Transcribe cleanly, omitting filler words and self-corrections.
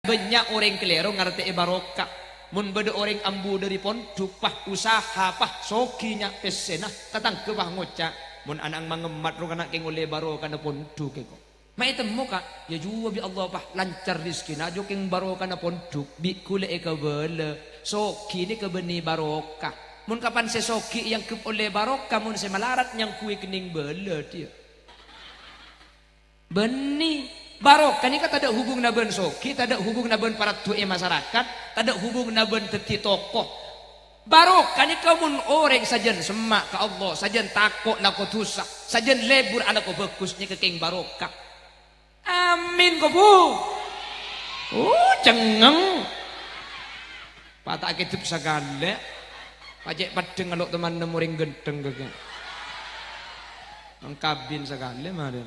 banyak orang kelero ngerti barokah. Mun beda orang ambu dari pondok pah usaha pah sokinya pesena tatang ke pah ngocak. Mun anang mangemat ro kana keng oleh barokah na pondok ko. Mai temu ka ya juwa bi Allah pah lancar rezeki na jo keng barokah na pondok bi kule e ka bele. Soki ni ke beni barokah. Mun kapan se soki yang ke oleh barokah mun se malarat yang kui kening bele dia. Beni barokah ni kata ada hubung na ben soki, tak ada hubung na ben para tuai masyarakat, tak ada hubung na ben teti tokoh. Barokah ni kamun orang sajen semak ke Allah, sajen takut nak tusak, sajen lebur anak ko bagus ni ke keng barokah. Amin ko bu. Cengeng. Patak ketip sagale. Pajek padeng kalau teman nemu ring gendeng ke. Ang kabin sagale maren.